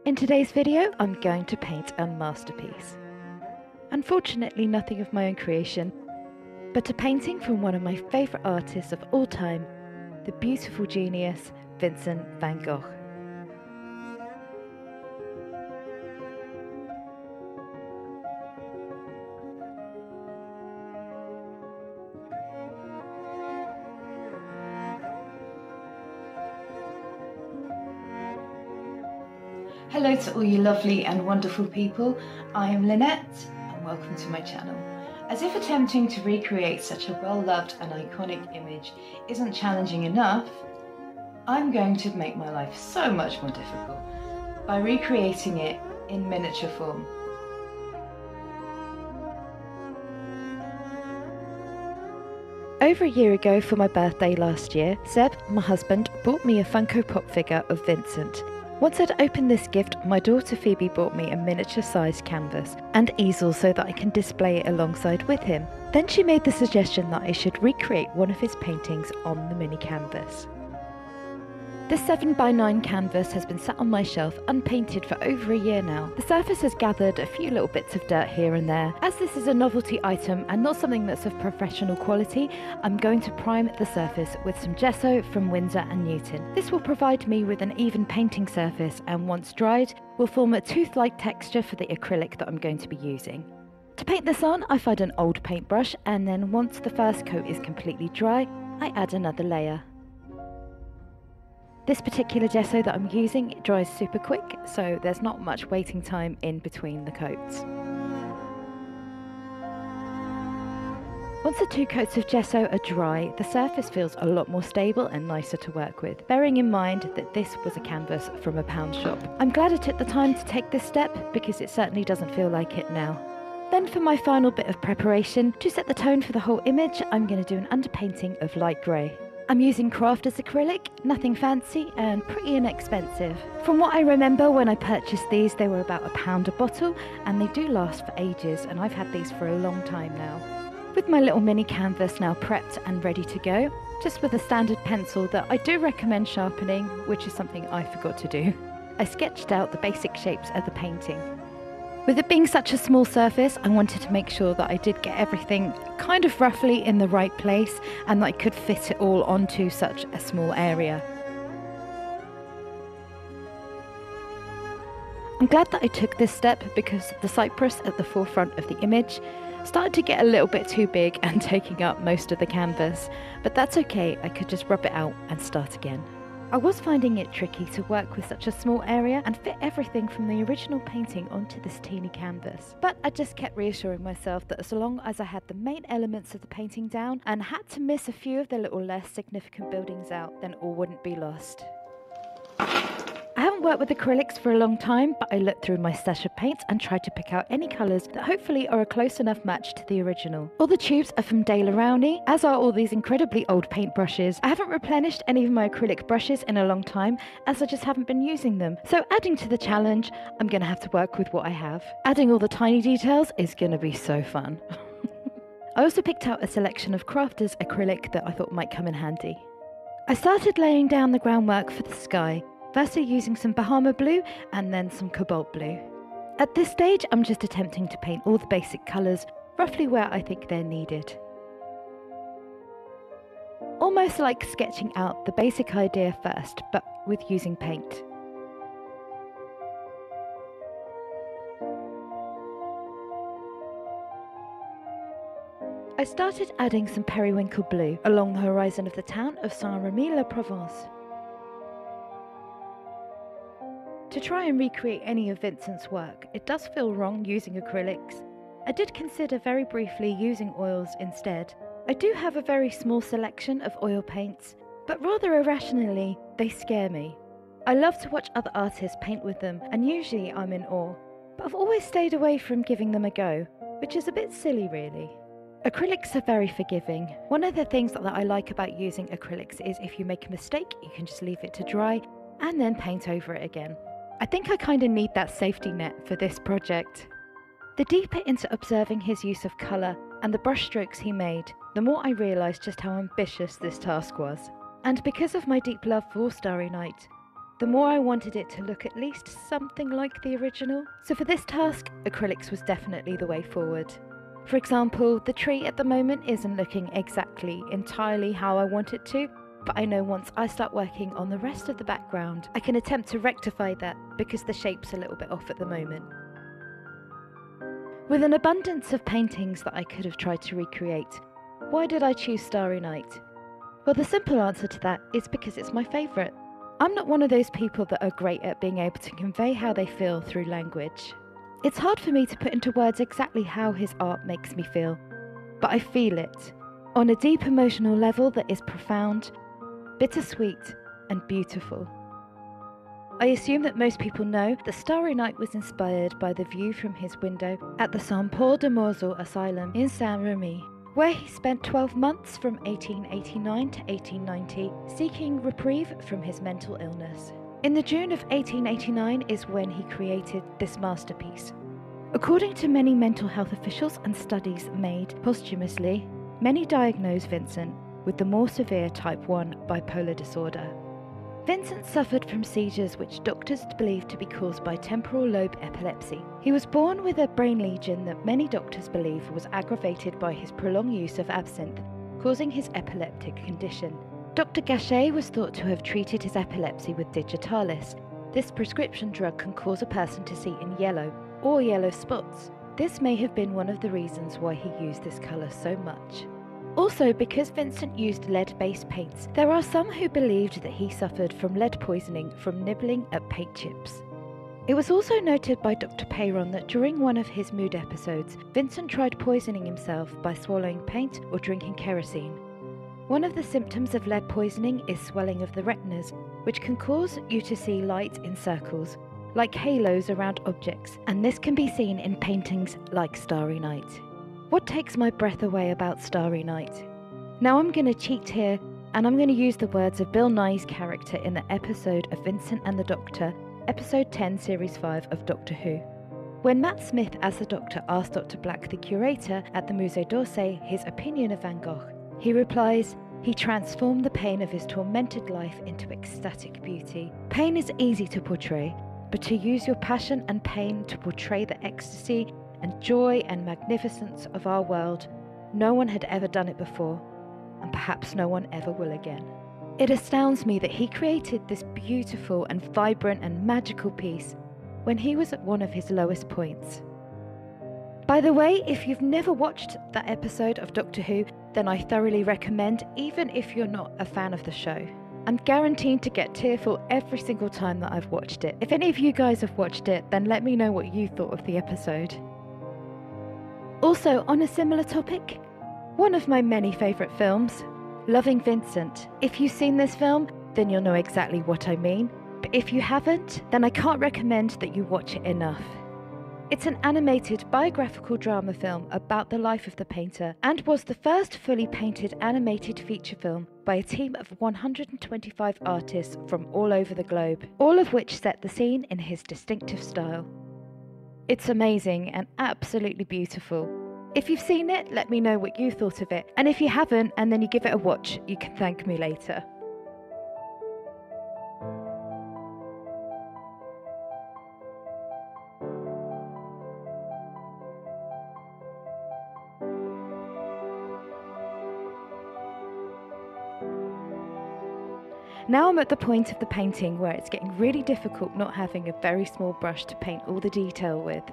In today's video, I'm going to paint a masterpiece. Unfortunately, nothing of my own creation, but a painting from one of my favourite artists of all time, the beautiful genius, Vincent Van Gogh. Hello to all you lovely and wonderful people. I am Lynette and welcome to my channel. As if attempting to recreate such a well-loved and iconic image isn't challenging enough, I'm going to make my life so much more difficult by recreating it in miniature form. Over a year ago for my birthday last year, Seb, my husband, bought me a Funko Pop figure of Vincent. Once I'd opened this gift, my daughter Phoebe bought me a miniature-sized canvas and easel so that I can display it alongside with him. Then she made the suggestion that I should recreate one of his paintings on the mini canvas. This 7x9 canvas has been sat on my shelf unpainted for over a year now. The surface has gathered a few little bits of dirt here and there. As this is a novelty item and not something that's of professional quality, I'm going to prime the surface with some gesso from Winsor & Newton. This will provide me with an even painting surface and once dried will form a tooth-like texture for the acrylic that I'm going to be using. To paint this on, I find an old paintbrush and then once the first coat is completely dry, I add another layer. This particular gesso that I'm using dries super quick, so there's not much waiting time in between the coats. Once the two coats of gesso are dry, the surface feels a lot more stable and nicer to work with, bearing in mind that this was a canvas from a pound shop. I'm glad I took the time to take this step because it certainly doesn't feel like it now. Then for my final bit of preparation, to set the tone for the whole image, I'm going to do an underpainting of light grey. I'm using Crafters acrylic, nothing fancy and pretty inexpensive. From what I remember when I purchased these, they were about £1 a bottle and they do last for ages and I've had these for a long time now. With my little mini canvas now prepped and ready to go, just with a standard pencil that I do recommend sharpening, which is something I forgot to do, I sketched out the basic shapes of the painting. With it being such a small surface, I wanted to make sure that I did get everything kind of roughly in the right place and that I could fit it all onto such a small area. I'm glad that I took this step because the cypress at the forefront of the image started to get a little bit too big and taking up most of the canvas, but that's okay, I could just rub it out and start again. I was finding it tricky to work with such a small area and fit everything from the original painting onto this teeny canvas. But I just kept reassuring myself that as long as I had the main elements of the painting down and had to miss a few of the little less significant buildings out, then all wouldn't be lost. I haven't worked with acrylics for a long time, but I looked through my stash of paints and tried to pick out any colours that hopefully are a close enough match to the original. All the tubes are from De La Rowney, as are all these incredibly old paintbrushes. I haven't replenished any of my acrylic brushes in a long time, as I just haven't been using them. So adding to the challenge, I'm going to have to work with what I have. Adding all the tiny details is going to be so fun. I also picked out a selection of Crafters acrylic that I thought might come in handy. I started laying down the groundwork for the sky. Firstly using some Bahama blue and then some cobalt blue. At this stage I'm just attempting to paint all the basic colours roughly where I think they're needed. Almost like sketching out the basic idea first, but with using paint. I started adding some periwinkle blue along the horizon of the town of Saint-Rémy-la-Provence. To try and recreate any of Vincent's work, it does feel wrong using acrylics. I did consider very briefly using oils instead. I do have a very small selection of oil paints, but rather irrationally, they scare me. I love to watch other artists paint with them, and usually I'm in awe, but I've always stayed away from giving them a go, which is a bit silly really. Acrylics are very forgiving. One of the things that I like about using acrylics is if you make a mistake, you can just leave it to dry and then paint over it again. I think I kind of need that safety net for this project. The deeper into observing his use of colour and the brush strokes he made, the more I realised just how ambitious this task was. And because of my deep love for Starry Night, the more I wanted it to look at least something like the original. So for this task, acrylics was definitely the way forward. For example, the tree at the moment isn't looking exactly entirely how I want it to, but I know once I start working on the rest of the background, I can attempt to rectify that because the shape's a little bit off at the moment. With an abundance of paintings that I could have tried to recreate, why did I choose Starry Night? Well, the simple answer to that is because it's my favourite. I'm not one of those people that are great at being able to convey how they feel through language. It's hard for me to put into words exactly how his art makes me feel, but I feel it, on a deep emotional level that is profound, bittersweet, and beautiful. I assume that most people know that Starry Night was inspired by the view from his window at the Saint-Paul-de-Morzel Asylum in Saint-Remy, where he spent 12 months from 1889 to 1890 seeking reprieve from his mental illness. In the June of 1889 is when he created this masterpiece. According to many mental health officials and studies made posthumously, many diagnose Vincent with the more severe type 1 bipolar disorder. Vincent suffered from seizures which doctors believed to be caused by temporal lobe epilepsy. He was born with a brain lesion that many doctors believe was aggravated by his prolonged use of absinthe, causing his epileptic condition. Dr. Gachet was thought to have treated his epilepsy with digitalis. This prescription drug can cause a person to see in yellow or yellow spots. This may have been one of the reasons why he used this colour so much. Also, because Vincent used lead-based paints, there are some who believed that he suffered from lead poisoning from nibbling at paint chips. It was also noted by Dr. Peyron that during one of his mood episodes, Vincent tried poisoning himself by swallowing paint or drinking kerosene. One of the symptoms of lead poisoning is swelling of the retinas, which can cause you to see light in circles, like halos around objects, and this can be seen in paintings like Starry Night. What takes my breath away about Starry Night? Now I'm going to cheat here, and I'm going to use the words of Bill Nye's character in the episode of Vincent and the Doctor, episode 10, series 5 of Doctor Who. When Matt Smith as the Doctor asked Dr. Black, the curator at the Musée d'Orsay, his opinion of Van Gogh, he replies, "He transformed the pain of his tormented life into ecstatic beauty. Pain is easy to portray, but to use your passion and pain to portray the ecstasy and joy and magnificence of our world, no one had ever done it before, and perhaps no one ever will again." It astounds me that he created this beautiful and vibrant and magical piece when he was at one of his lowest points. By the way, if you've never watched that episode of Doctor Who, then I thoroughly recommend, even if you're not a fan of the show. I'm guaranteed to get tearful every single time that I've watched it. If any of you guys have watched it, then let me know what you thought of the episode. Also, on a similar topic, one of my many favourite films, Loving Vincent. If you've seen this film, then you'll know exactly what I mean. But if you haven't, then I can't recommend that you watch it enough. It's an animated biographical drama film about the life of the painter and was the first fully painted animated feature film by a team of 125 artists from all over the globe, all of which set the scene in his distinctive style. It's amazing and absolutely beautiful. If you've seen it, let me know what you thought of it, and if you haven't and then you give it a watch, you can thank me later. Now I'm at the point of the painting where it's getting really difficult not having a very small brush to paint all the detail with.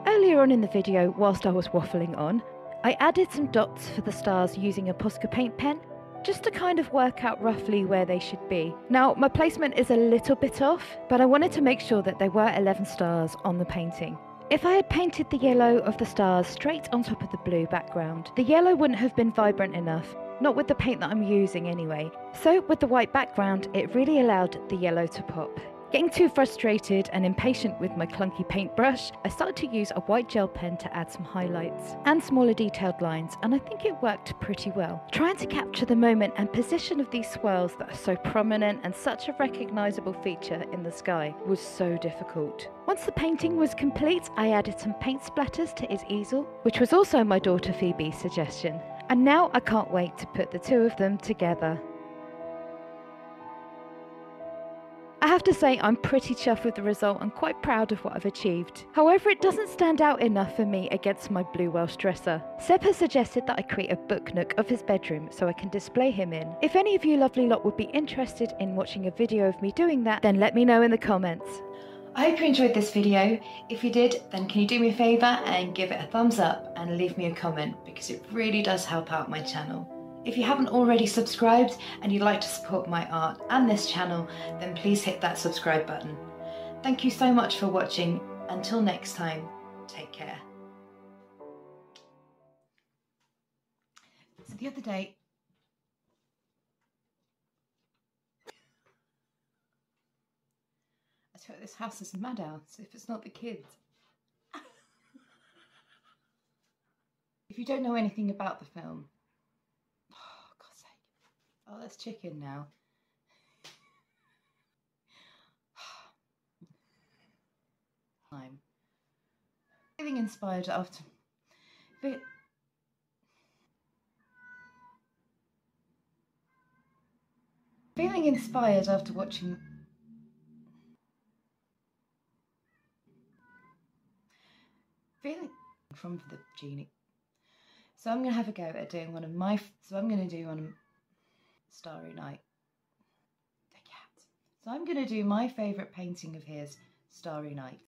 Earlier on in the video, whilst I was waffling on, I added some dots for the stars using a Posca paint pen, just to kind of work out roughly where they should be. Now, my placement is a little bit off, but I wanted to make sure that there were 11 stars on the painting. If I had painted the yellow of the stars straight on top of the blue background, the yellow wouldn't have been vibrant enough, not with the paint that I'm using anyway. So with the white background, it really allowed the yellow to pop. Getting too frustrated and impatient with my clunky paintbrush, I started to use a white gel pen to add some highlights and smaller detailed lines, and I think it worked pretty well. Trying to capture the moment and position of these swirls that are so prominent and such a recognisable feature in the sky was so difficult. Once the painting was complete, I added some paint splatters to his easel, which was also my daughter Phoebe's suggestion. And now I can't wait to put the two of them together. I have to say I'm pretty chuffed with the result and quite proud of what I've achieved. However, it doesn't stand out enough for me against my blue Welsh dresser. Seb has suggested that I create a book nook of his bedroom so I can display him in. If any of you lovely lot would be interested in watching a video of me doing that, then let me know in the comments. I hope you enjoyed this video. If you did, then can you do me a favour and give it a thumbs up and leave me a comment, because it really does help out my channel. If you haven't already subscribed and you'd like to support my art and this channel, then please hit that subscribe button. Thank you so much for watching. Until next time, take care. So the other day, I thought this house is mad house if it's not the kids. If you don't know anything about the film, oh God's sake, oh that's chicken now. I'm feeling inspired after watching. Feeling from the genie. So I'm gonna have a go at doing one of my. So I'm gonna do one of Starry Night. The cat. So I'm gonna do my favourite painting of his, Starry Night.